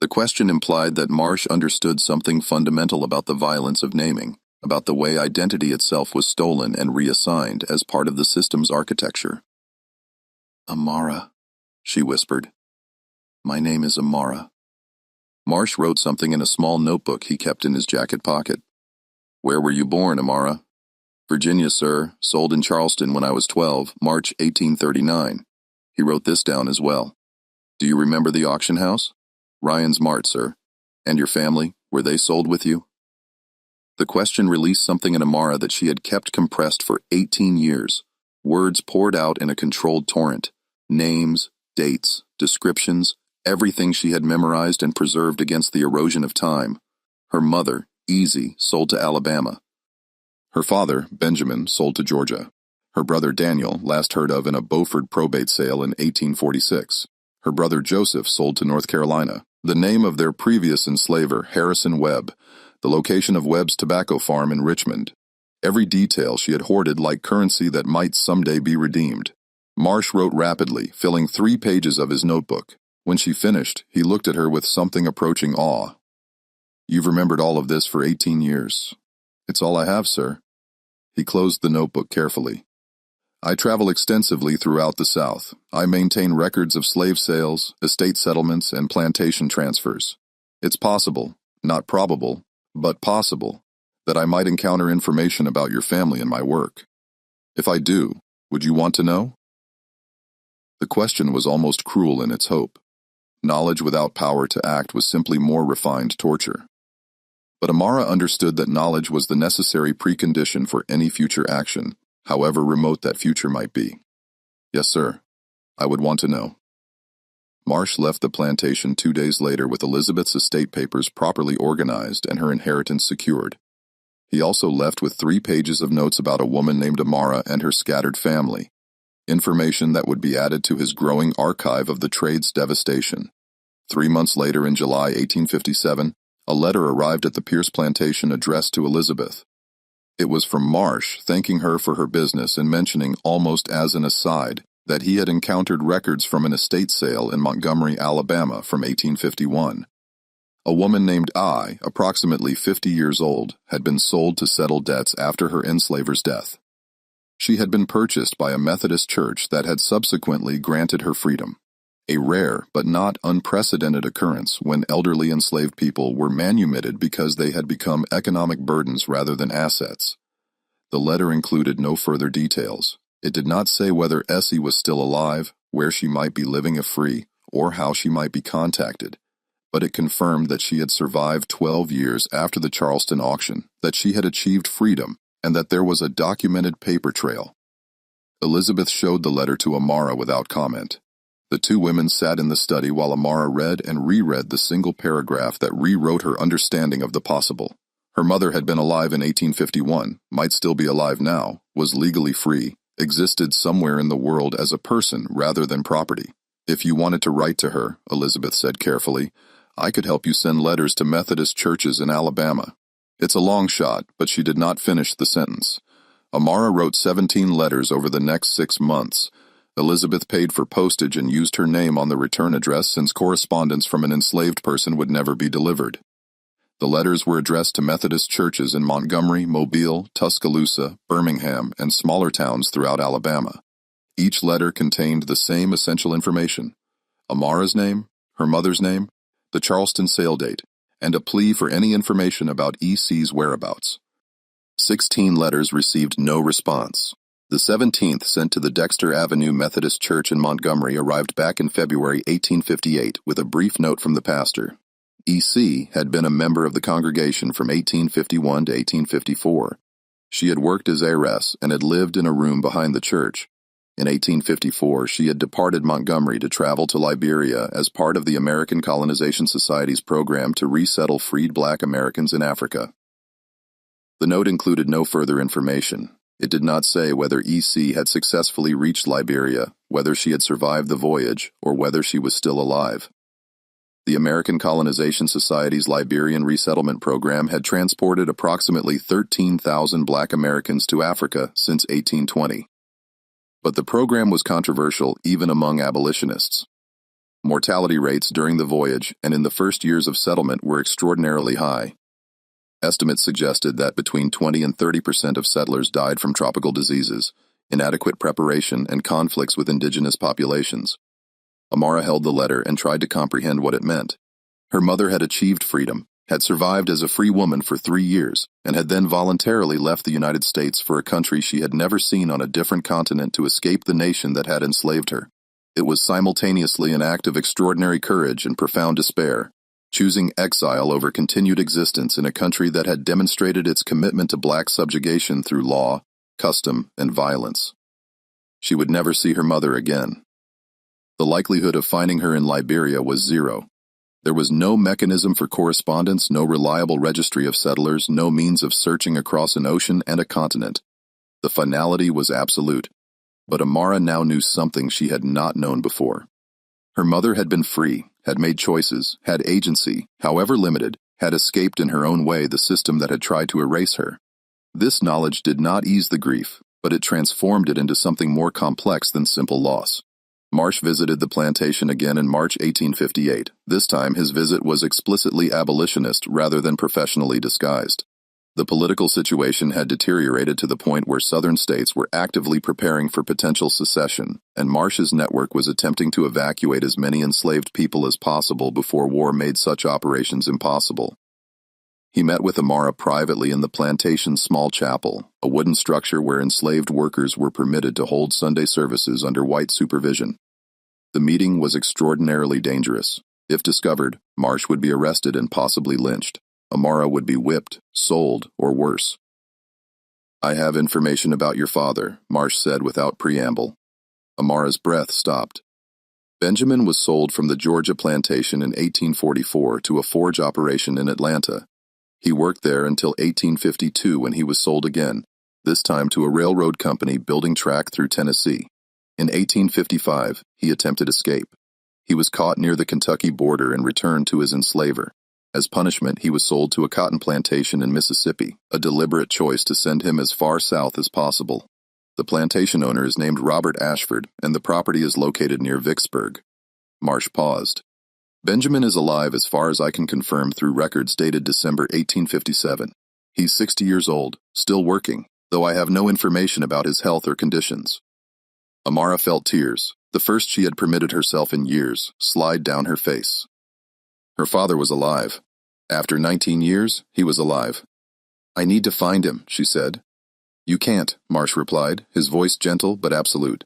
The question implied that Marsh understood something fundamental about the violence of naming, about the way identity itself was stolen and reassigned as part of the system's architecture. "Amara," she whispered. "My name is Amara." Marsh wrote something in a small notebook he kept in his jacket pocket. "Where were you born, Amara?" "Virginia, sir. Sold in Charleston when I was 12, March 1839. He wrote this down as well. "Do you remember the auction house?" "Ryan's Mart, sir." "And your family? Were they sold with you?" The question released something in Amara that she had kept compressed for 18 years. Words poured out in a controlled torrent. Names, dates, descriptions, everything she had memorized and preserved against the erosion of time. Her mother, Easy, sold to Alabama. Her father, Benjamin, sold to Georgia. Her brother Daniel, last heard of in a Beaufort probate sale in 1846. Her brother Joseph sold to North Carolina. The name of their previous enslaver, Harrison Webb. The location of Webb's tobacco farm in Richmond. Every detail she had hoarded like currency that might someday be redeemed. Marsh wrote rapidly, filling 3 pages of his notebook. When she finished, he looked at her with something approaching awe. "You've remembered all of this for 18 years. "It's all I have, sir." He closed the notebook carefully. "I travel extensively throughout the South. I maintain records of slave sales, estate settlements, and plantation transfers. It's possible, not probable, but possible, that I might encounter information about your family in my work. If I do, would you want to know?" The question was almost cruel in its hope. Knowledge without power to act was simply more refined torture. But Amara understood that knowledge was the necessary precondition for any future action, however remote that future might be. "Yes, sir. I would want to know." Marsh left the plantation 2 days later with Elizabeth's estate papers properly organized and her inheritance secured. He also left with 3 pages of notes about a woman named Amara and her scattered family, information that would be added to his growing archive of the trade's devastation. 3 months later, in July 1857, a letter arrived at the Pierce plantation addressed to Elizabeth. It was from Marsh, thanking her for her business and mentioning, almost as an aside, that he had encountered records from an estate sale in Montgomery, Alabama from 1851. A woman named I, approximately 50 years old, had been sold to settle debts after her enslaver's death. She had been purchased by a Methodist church that had subsequently granted her freedom. A rare but not unprecedented occurrence when elderly enslaved people were manumitted because they had become economic burdens rather than assets. The letter included no further details. It did not say whether Essie was still alive, where she might be living if free, or how she might be contacted, but it confirmed that she had survived 12 years after the Charleston auction, that she had achieved freedom, and that there was a documented paper trail. Elizabeth showed the letter to Amara without comment. The 2 women sat in the study while Amara read and reread the single paragraph that rewrote her understanding of the possible. Her mother had been alive in 1851, might still be alive now, was legally free, existed somewhere in the world as a person rather than property. "If you wanted to write to her," Elizabeth said carefully, "I could help you send letters to Methodist churches in Alabama." It's a long shot, but she did not finish the sentence. Amara wrote 17 letters over the next 6 months. Elizabeth paid for postage and used her name on the return address since correspondence from an enslaved person would never be delivered. The letters were addressed to Methodist churches in Montgomery, Mobile, Tuscaloosa, Birmingham, and smaller towns throughout Alabama. Each letter contained the same essential information: Amara's name, her mother's name, the Charleston sale date, and a plea for any information about E.C.'s whereabouts. 16 letters received no response. The 17th, sent to the Dexter Avenue Methodist Church in Montgomery, arrived back in February 1858 with a brief note from the pastor. E.C. had been a member of the congregation from 1851 to 1854. She had worked as heiress and had lived in a room behind the church. In 1854, she had departed Montgomery to travel to Liberia as part of the American Colonization Society's program to resettle freed Black Americans in Africa. The note included no further information. It did not say whether E.C. had successfully reached Liberia, whether she had survived the voyage, or whether she was still alive. The American Colonization Society's Liberian resettlement program had transported approximately 13,000 Black Americans to Africa since 1820. But the program was controversial even among abolitionists. Mortality rates during the voyage and in the first years of settlement were extraordinarily high. Estimates suggested that between 20 and 30% of settlers died from tropical diseases, inadequate preparation, and conflicts with indigenous populations. Amara held the letter and tried to comprehend what it meant. Her mother had achieved freedom, had survived as a free woman for 3 years, and had then voluntarily left the United States for a country she had never seen on a different continent to escape the nation that had enslaved her. It was simultaneously an act of extraordinary courage and profound despair. choosing exile over continued existence in a country that had demonstrated its commitment to black subjugation through law, custom, and violence. She would never see her mother again. The likelihood of finding her in Liberia was zero. There was no mechanism for correspondence, no reliable registry of settlers, no means of searching across an ocean and a continent. The finality was absolute. But Amara now knew something she had not known before. Her mother had been free, had made choices, had agency, however limited, had escaped in her own way the system that had tried to erase her. This knowledge did not ease the grief, but it transformed it into something more complex than simple loss. Marsh visited the plantation again in March 1858. This time his visit was explicitly abolitionist rather than professionally disguised. The political situation had deteriorated to the point where Southern states were actively preparing for potential secession, and Marsh's network was attempting to evacuate as many enslaved people as possible before war made such operations impossible. He met with Amara privately in the plantation's small chapel, a wooden structure where enslaved workers were permitted to hold Sunday services under white supervision. The meeting was extraordinarily dangerous. If discovered, Marsh would be arrested and possibly lynched. Amara would be whipped, sold, or worse. "I have information about your father," Marsh said without preamble. Amara's breath stopped. Benjamin was sold from the Georgia plantation in 1844 to a forge operation in Atlanta. He worked there until 1852 when he was sold again, this time to a railroad company building track through Tennessee. In 1855, he attempted escape. He was caught near the Kentucky border and returned to his enslaver. As punishment, he was sold to a cotton plantation in Mississippi, a deliberate choice to send him as far south as possible. The plantation owner is named Robert Ashford, and the property is located near Vicksburg. Marsh paused. "Benjamin is alive as far as I can confirm through records dated December 1857. He's 60 years old, still working, though I have no information about his health or conditions." Amara felt tears, the first she had permitted herself in years, slide down her face. Her father was alive. After 19 years, he was alive. "I need to find him," she said. "You can't," Marsh replied, his voice gentle but absolute.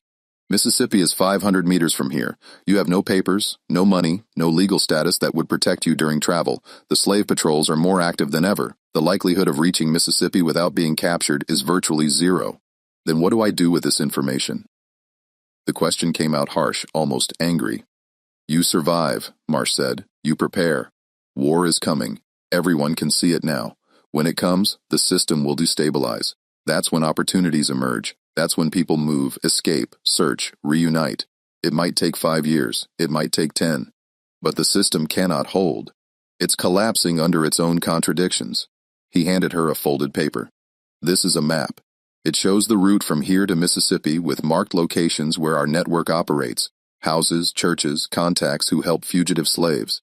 "Mississippi is 500 meters from here. You have no papers, no money, no legal status that would protect you during travel. The slave patrols are more active than ever. The likelihood of reaching Mississippi without being captured is virtually zero. Then what do I do with this information?" The question came out harsh, almost angry. "You survive," Marsh said. "You prepare. War is coming. Everyone can see it now. When it comes, the system will destabilize. That's when opportunities emerge. That's when people move, escape, search, reunite. It might take 5 years. It might take 10. But the system cannot hold. It's collapsing under its own contradictions." He handed her a folded paper. "This is a map. It shows the route from here to Mississippi with marked locations where our network operates. Houses, churches, contacts who help fugitive slaves.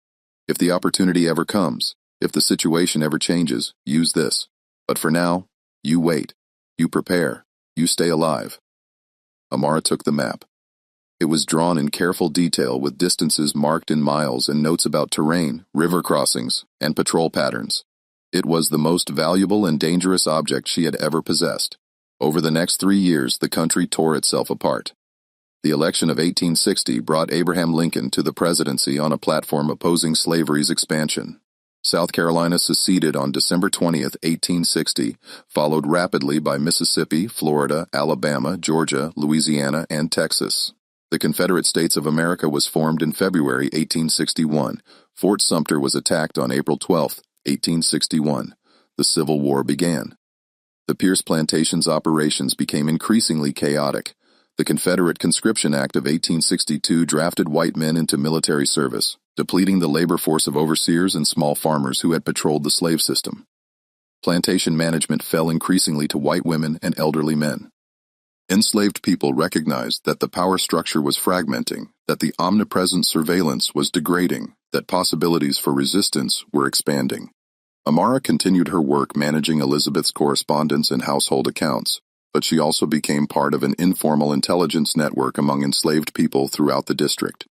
If the opportunity ever comes, if the situation ever changes, use this. But for now, you wait. You prepare. You stay alive." Amara took the map. It was drawn in careful detail with distances marked in miles and notes about terrain, river crossings, and patrol patterns. It was the most valuable and dangerous object she had ever possessed. Over the next 3 years, the country tore itself apart. The election of 1860 brought Abraham Lincoln to the presidency on a platform opposing slavery's expansion. South Carolina seceded on December 20, 1860, followed rapidly by Mississippi, Florida, Alabama, Georgia, Louisiana, and Texas. The Confederate States of America was formed in February 1861. Fort Sumter was attacked on April 12, 1861. The Civil War began. The Pierce Plantation's operations became increasingly chaotic. The Confederate Conscription Act of 1862 drafted white men into military service, depleting the labor force of overseers and small farmers who had patrolled the slave system. Plantation management fell increasingly to white women and elderly men. Enslaved people recognized that the power structure was fragmenting, that the omnipresent surveillance was degrading, that possibilities for resistance were expanding. Amara continued her work managing Elizabeth's correspondence and household accounts, but she also became part of an informal intelligence network among enslaved people throughout the district.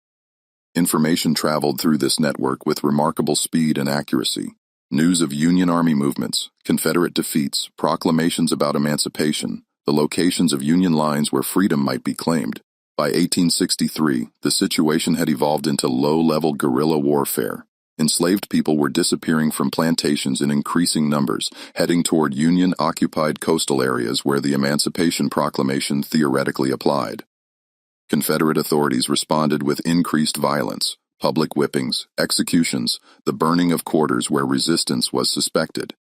Information traveled through this network with remarkable speed and accuracy. News of Union Army movements, Confederate defeats, proclamations about emancipation, the locations of Union lines where freedom might be claimed. By 1863, the situation had evolved into low-level guerrilla warfare. Enslaved people were disappearing from plantations in increasing numbers, heading toward Union-occupied coastal areas where the Emancipation Proclamation theoretically applied. Confederate authorities responded with increased violence, public whippings, executions, the burning of quarters where resistance was suspected.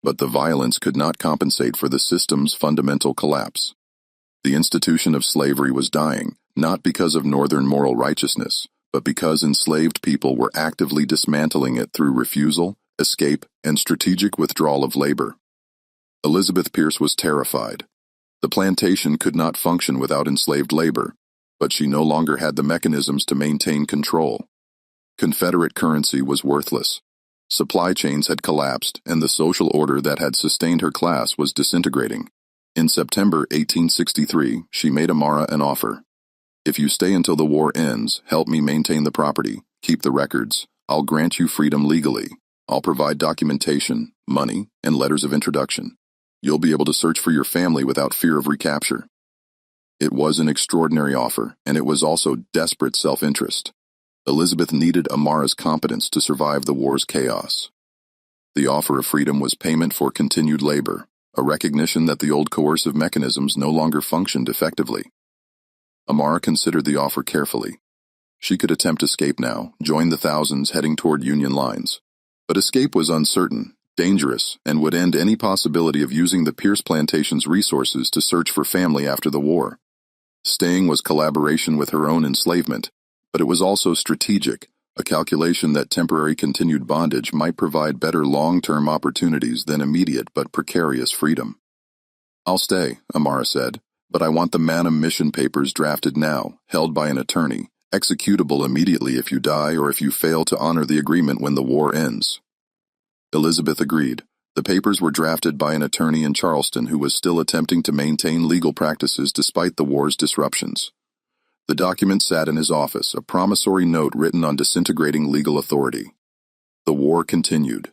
But the violence could not compensate for the system's fundamental collapse. The institution of slavery was dying, not because of Northern moral righteousness, but because enslaved people were actively dismantling it through refusal, escape, and strategic withdrawal of labor. Elizabeth Pierce was terrified. The plantation could not function without enslaved labor, but she no longer had the mechanisms to maintain control. Confederate currency was worthless. Supply chains had collapsed, and the social order that had sustained her class was disintegrating. In September 1863, she made Amara an offer. "If you stay until the war ends, help me maintain the property, keep the records, I'll grant you freedom legally. I'll provide documentation, money, and letters of introduction. You'll be able to search for your family without fear of recapture." It was an extraordinary offer, and it was also desperate self-interest. Elizabeth needed Amara's competence to survive the war's chaos. The offer of freedom was payment for continued labor, a recognition that the old coercive mechanisms no longer functioned effectively. Amara considered the offer carefully. She could attempt escape now, join the thousands heading toward Union lines. But escape was uncertain, dangerous, and would end any possibility of using the Pierce plantation's resources to search for family after the war. Staying was collaboration with her own enslavement, but it was also strategic, a calculation that temporary continued bondage might provide better long-term opportunities than immediate but precarious freedom. "I'll stay," Amara said, "but I want the Manum mission papers drafted now, held by an attorney, executable immediately if you die or if you fail to honor the agreement when the war ends." Elizabeth agreed. The papers were drafted by an attorney in Charleston who was still attempting to maintain legal practices despite the war's disruptions. The document sat in his office, a promissory note written on disintegrating legal authority. The war continued.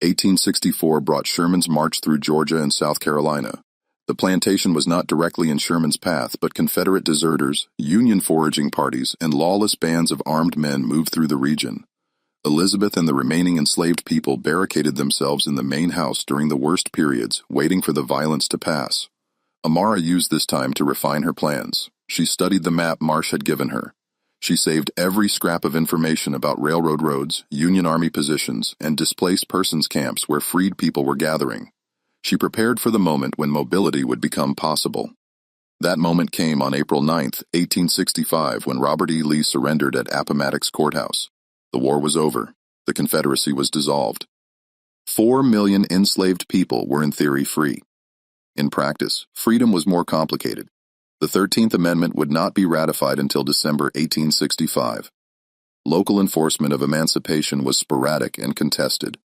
1864 brought Sherman's march through Georgia and South Carolina. The plantation was not directly in Sherman's path, but Confederate deserters, Union foraging parties, and lawless bands of armed men moved through the region. Elizabeth and the remaining enslaved people barricaded themselves in the main house during the worst periods, waiting for the violence to pass. Amara used this time to refine her plans. She studied the map Marsh had given her. She saved every scrap of information about railroad roads, Union Army positions, and displaced persons camps where freed people were gathering. She prepared for the moment when mobility would become possible. That moment came on April 9, 1865, when Robert E. Lee surrendered at Appomattox Courthouse. The war was over. The Confederacy was dissolved. 4 million enslaved people were in theory free. In practice, freedom was more complicated. The 13th Amendment would not be ratified until December 1865. Local enforcement of emancipation was sporadic and contested.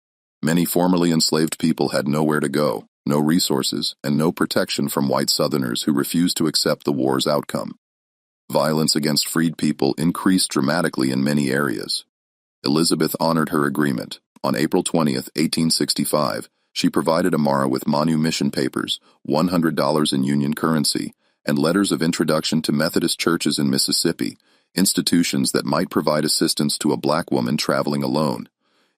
Many formerly enslaved people had nowhere to go, no resources, and no protection from white Southerners who refused to accept the war's outcome. Violence against freed people increased dramatically in many areas. Elizabeth honored her agreement. On April 20, 1865, she provided Amara with manumission papers, $100 in Union currency, and letters of introduction to Methodist churches in Mississippi, institutions that might provide assistance to a black woman traveling alone.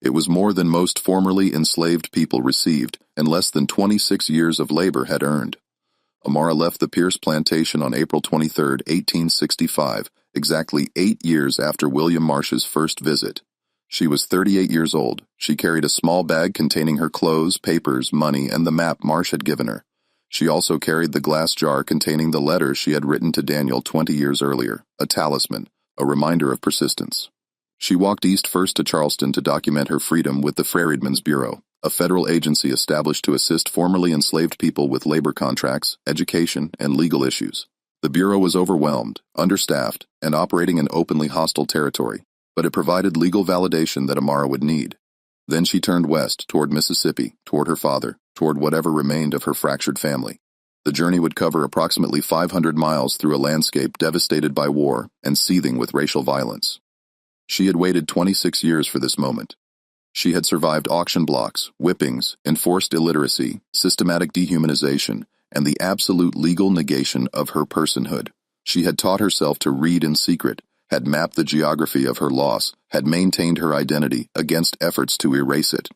It was more than most formerly enslaved people received, and less than 26 years of labor had earned. Amara left the Pierce plantation on April 23, 1865, exactly 8 years after William Marsh's first visit. She was 38 years old. She carried a small bag containing her clothes, papers, money, and the map Marsh had given her. She also carried the glass jar containing the letters she had written to Daniel 20 years earlier, a talisman, a reminder of persistence. She walked east first to Charleston to document her freedom with the Freedmen's Bureau, a federal agency established to assist formerly enslaved people with labor contracts, education, and legal issues. The Bureau was overwhelmed, understaffed, and operating in openly hostile territory, but it provided legal validation that Amara would need. Then she turned west, toward Mississippi, toward her father, toward whatever remained of her fractured family. The journey would cover approximately 500 miles through a landscape devastated by war and seething with racial violence. She had waited 26 years for this moment. She had survived auction blocks, whippings, enforced illiteracy, systematic dehumanization, and the absolute legal negation of her personhood. She had taught herself to read in secret, had mapped the geography of her loss, had maintained her identity against efforts to erase it.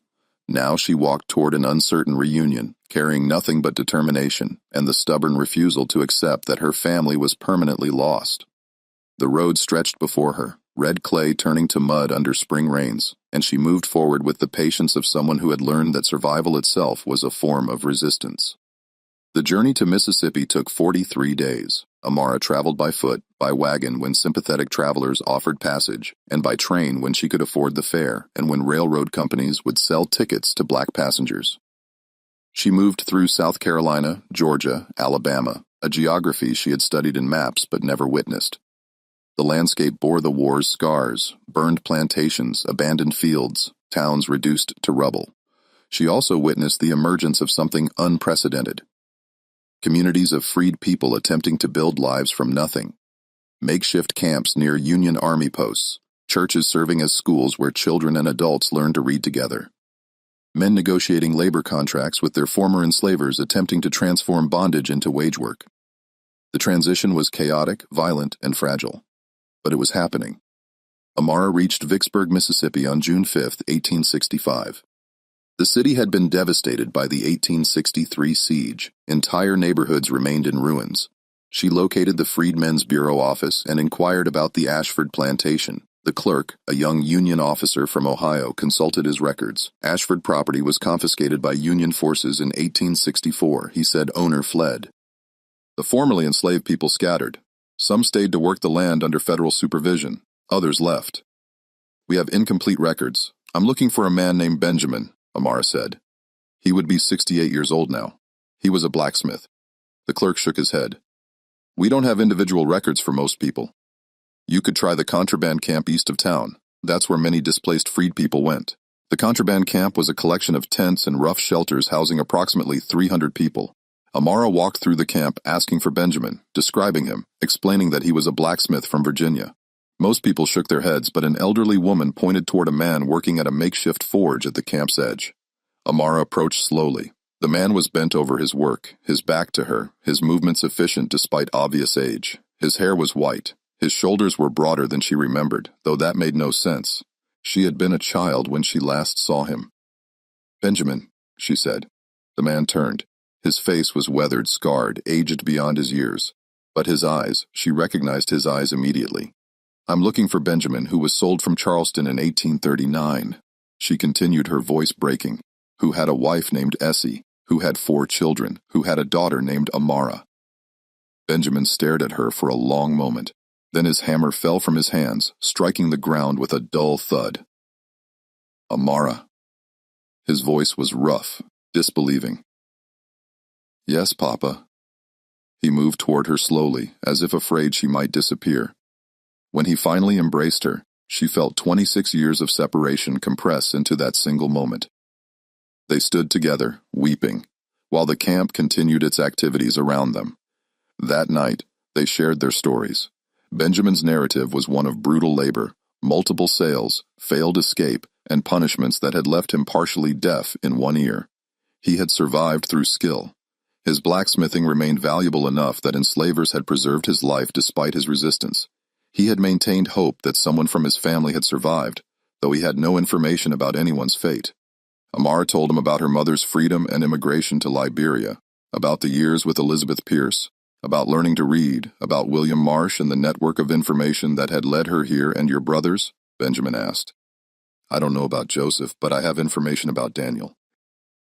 Now she walked toward an uncertain reunion, carrying nothing but determination and the stubborn refusal to accept that her family was permanently lost. The road stretched before her, red clay turning to mud under spring rains, and she moved forward with the patience of someone who had learned that survival itself was a form of resistance. The journey to Mississippi took 43 days. Amara traveled by foot, by wagon when sympathetic travelers offered passage, and by train when she could afford the fare and when railroad companies would sell tickets to black passengers. She moved through South Carolina, Georgia, Alabama, a geography she had studied in maps but never witnessed. The landscape bore the war's scars, burned plantations, abandoned fields, towns reduced to rubble. She also witnessed the emergence of something unprecedented. Communities of freed people attempting to build lives from nothing. Makeshift camps near Union Army posts. Churches serving as schools where children and adults learn to read together. Men negotiating labor contracts with their former enslavers attempting to transform bondage into wage work. The transition was chaotic, violent, and fragile. But it was happening. Amara reached Vicksburg, Mississippi on June 5, 1865. The city had been devastated by the 1863 siege. Entire neighborhoods remained in ruins. She located the Freedmen's Bureau office and inquired about the Ashford Plantation. The clerk, a young Union officer from Ohio, consulted his records. Ashford property was confiscated by Union forces in 1864. He said owner fled. The formerly enslaved people scattered. Some stayed to work the land under federal supervision. Others left. We have incomplete records. I'm looking for a man named Benjamin, Amara said. He would be 68 years old now. He was a blacksmith. The clerk shook his head. We don't have individual records for most people. You could try the contraband camp east of town. That's where many displaced freed people went. The contraband camp was a collection of tents and rough shelters housing approximately 300 people. Amara walked through the camp asking for Benjamin, describing him, explaining that he was a blacksmith from Virginia. Most people shook their heads, but an elderly woman pointed toward a man working at a makeshift forge at the camp's edge. Amara approached slowly. The man was bent over his work, his back to her, his movements efficient despite obvious age. His hair was white. His shoulders were broader than she remembered, though that made no sense. She had been a child when she last saw him. Benjamin, she said. The man turned. His face was weathered, scarred, aged beyond his years. But his eyes, she recognized his eyes immediately. I'm looking for Benjamin, who was sold from Charleston in 1839. She continued, her voice breaking. Who had a wife named Essie, who had 4 children, who had a daughter named Amara. Benjamin stared at her for a long moment. Then his hammer fell from his hands, striking the ground with a dull thud. Amara. His voice was rough, disbelieving. Yes, Papa. He moved toward her slowly, as if afraid she might disappear. When he finally embraced her, she felt 26 years of separation compress into that single moment. They stood together, weeping, while the camp continued its activities around them. That night, they shared their stories. Benjamin's narrative was one of brutal labor, multiple sales, failed escape, and punishments that had left him partially deaf in one ear. He had survived through skill. His blacksmithing remained valuable enough that enslavers had preserved his life despite his resistance. He had maintained hope that someone from his family had survived, though he had no information about anyone's fate. Amara told him about her mother's freedom and immigration to Liberia, about the years with Elizabeth Pierce, about learning to read, about William Marsh and the network of information that had led her here. And your brothers? Benjamin asked. I don't know about Joseph, but I have information about Daniel.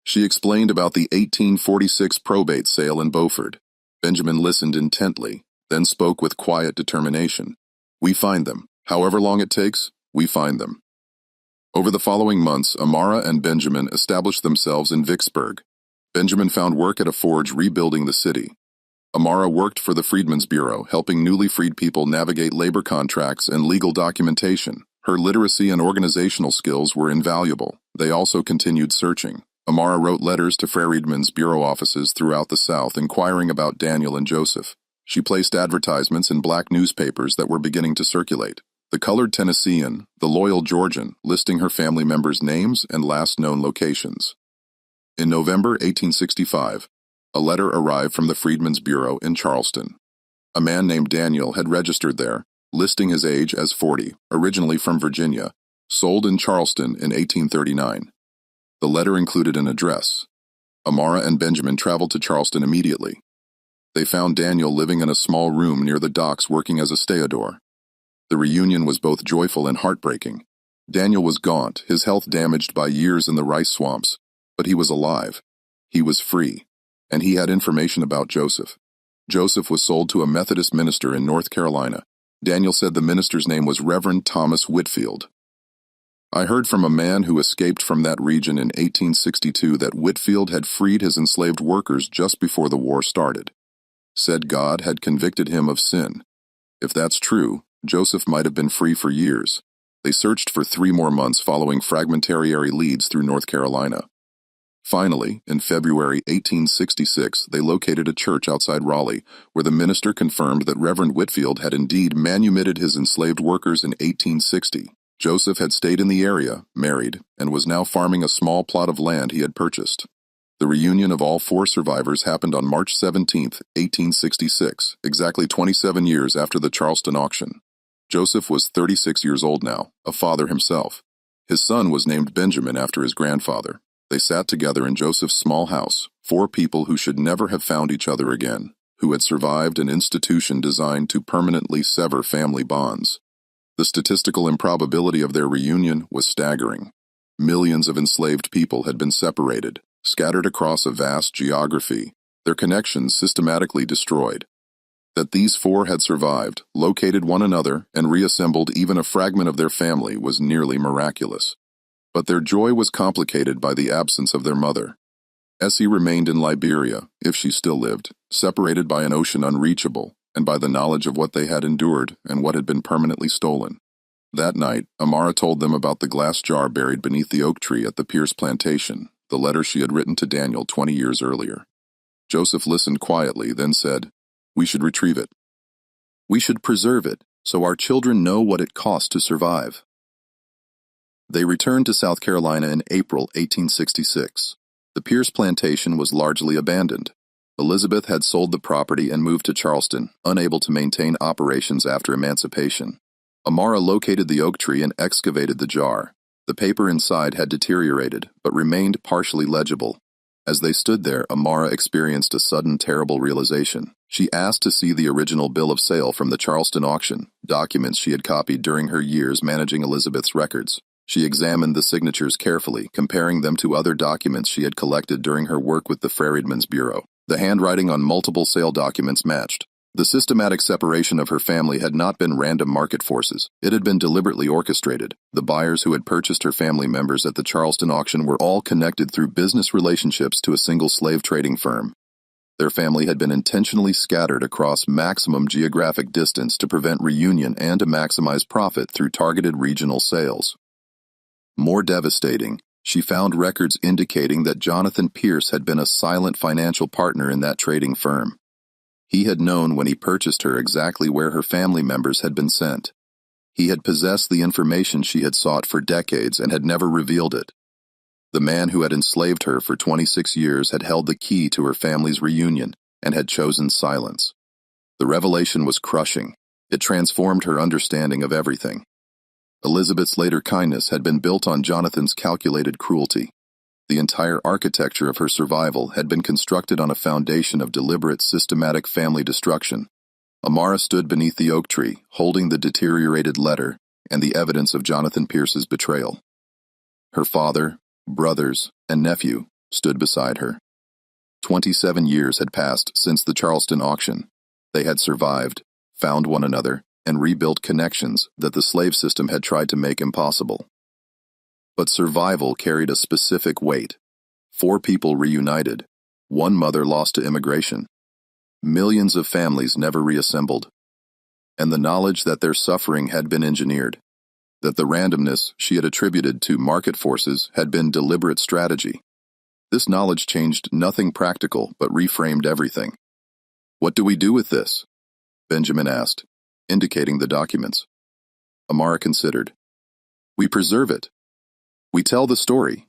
She explained about the 1846 probate sale in Beaufort. Benjamin listened intently, then spoke with quiet determination. We find them. However long it takes, we find them. Over the following months, Amara and Benjamin established themselves in Vicksburg. Benjamin found work at a forge rebuilding the city. Amara worked for the Freedmen's Bureau, helping newly freed people navigate labor contracts and legal documentation. Her literacy and organizational skills were invaluable. They also continued searching. Amara wrote letters to Freedmen's Bureau offices throughout the South inquiring about Daniel and Joseph. She placed advertisements in black newspapers that were beginning to circulate. The Colored Tennessean, the Loyal Georgian, listing her family members' names and last known locations. In November 1865, a letter arrived from the Freedmen's Bureau in Charleston. A man named Daniel had registered there, listing his age as 40, originally from Virginia, sold in Charleston in 1839. The letter included an address. Amara and Benjamin traveled to Charleston immediately. They found Daniel living in a small room near the docks working as a stevedore. The reunion was both joyful and heartbreaking. Daniel was gaunt, his health damaged by years in the rice swamps, but he was alive. He was free, and he had information about Joseph. Joseph was sold to a Methodist minister in North Carolina. Daniel said the minister's name was Reverend Thomas Whitfield. I heard from a man who escaped from that region in 1862 that Whitfield had freed his enslaved workers just before the war started. Said God had convicted him of sin. If that's true, Joseph might have been free for years. They searched for 3 more months following fragmentary leads through North Carolina. Finally, in February 1866, they located a church outside Raleigh, where the minister confirmed that Reverend Whitfield had indeed manumitted his enslaved workers in 1860. Joseph had stayed in the area, married, and was now farming a small plot of land he had purchased. The reunion of all 4 survivors happened on March 17, 1866, exactly 27 years after the Charleston auction. Joseph was 36 years old now, a father himself. His son was named Benjamin after his grandfather. They sat together in Joseph's small house, 4 people who should never have found each other again, who had survived an institution designed to permanently sever family bonds. The statistical improbability of their reunion was staggering. Millions of enslaved people had been separated, scattered across a vast geography, their connections systematically destroyed. That these 4 had survived, located one another, and reassembled even a fragment of their family was nearly miraculous. But their joy was complicated by the absence of their mother. Essie remained in Liberia, if she still lived, separated by an ocean unreachable, and by the knowledge of what they had endured and what had been permanently stolen. That night, Amara told them about the glass jar buried beneath the oak tree at the Pierce Plantation, the letter she had written to Daniel 20 years earlier. Joseph listened quietly, then said, "We should retrieve it. We should preserve it, so our children know what it cost to survive." They returned to South Carolina in April 1866. The Pierce Plantation was largely abandoned. Elizabeth had sold the property and moved to Charleston, unable to maintain operations after emancipation. Amara located the oak tree and excavated the jar. The paper inside had deteriorated, but remained partially legible. As they stood there, Amara experienced a sudden terrible realization. She asked to see the original bill of sale from the Charleston auction, documents she had copied during her years managing Elizabeth's records. She examined the signatures carefully, comparing them to other documents she had collected during her work with the Freedmen's Bureau. The handwriting on multiple sale documents matched. The systematic separation of her family had not been random market forces. It had been deliberately orchestrated. The buyers who had purchased her family members at the Charleston auction were all connected through business relationships to a single slave trading firm. Their family had been intentionally scattered across maximum geographic distance to prevent reunion and to maximize profit through targeted regional sales. More devastating, she found records indicating that Jonathan Pierce had been a silent financial partner in that trading firm. He had known when he purchased her exactly where her family members had been sent. He had possessed the information she had sought for decades and had never revealed it. The man who had enslaved her for 26 years had held the key to her family's reunion and had chosen silence. The revelation was crushing. It transformed her understanding of everything. Elizabeth's later kindness had been built on Jonathan's calculated cruelty. The entire architecture of her survival had been constructed on a foundation of deliberate, systematic family destruction. Amara stood beneath the oak tree, holding the deteriorated letter and the evidence of Jonathan Pierce's betrayal. Her father, brothers, and nephew stood beside her. 27 years had passed since the Charleston auction. They had survived, found one another, and rebuilt connections that the slave system had tried to make impossible. But survival carried a specific weight. 4 people reunited. 1 mother lost to immigration. Millions of families never reassembled. And the knowledge that their suffering had been engineered, that the randomness she had attributed to market forces had been deliberate strategy. This knowledge changed nothing practical but reframed everything. "What do we do with this?" Benjamin asked, indicating the documents. Amara considered. "We preserve it. We tell the story.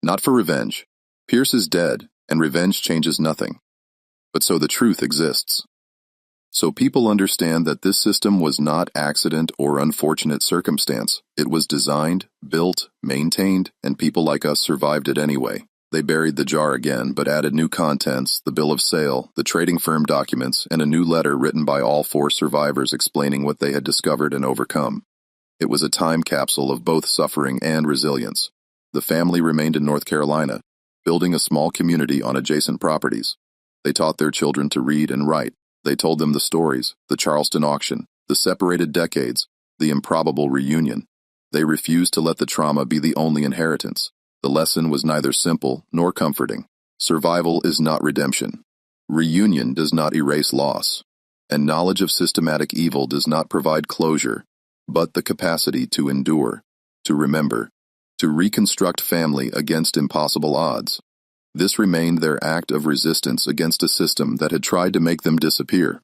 Not for revenge. Pierce is dead, and revenge changes nothing. But so the truth exists." So people understand that this system was not accident or unfortunate circumstance. It was designed, built, maintained, and people like us survived it anyway. They buried the jar again, but added new contents, the bill of sale, the trading firm documents, and a new letter written by all 4 survivors explaining what they had discovered and overcome. It was a time capsule of both suffering and resilience. The family remained in North Carolina, building a small community on adjacent properties. They taught their children to read and write. They told them the stories, the Charleston auction, the separated decades, the improbable reunion. They refused to let the trauma be the only inheritance. The lesson was neither simple nor comforting. Survival is not redemption. Reunion does not erase loss. And knowledge of systematic evil does not provide closure, but the capacity to endure, to remember, to reconstruct family against impossible odds. This remained their act of resistance against a system that had tried to make them disappear.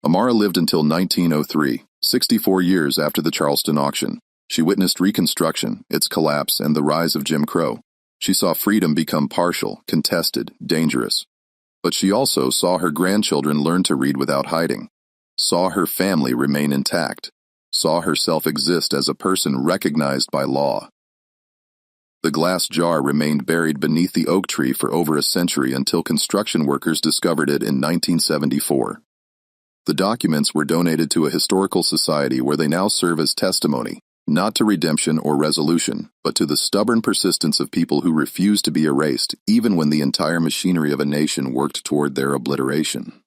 Amara lived until 1903, 64 years after the Charleston auction. She witnessed Reconstruction, its collapse, and the rise of Jim Crow. She saw freedom become partial, contested, dangerous. But she also saw her grandchildren learn to read without hiding, saw her family remain intact, saw herself exist as a person recognized by law. The glass jar remained buried beneath the oak tree for over a century until construction workers discovered it in 1974. The documents were donated to a historical society where they now serve as testimony, not to redemption or resolution, but to the stubborn persistence of people who refused to be erased, even when the entire machinery of a nation worked toward their obliteration.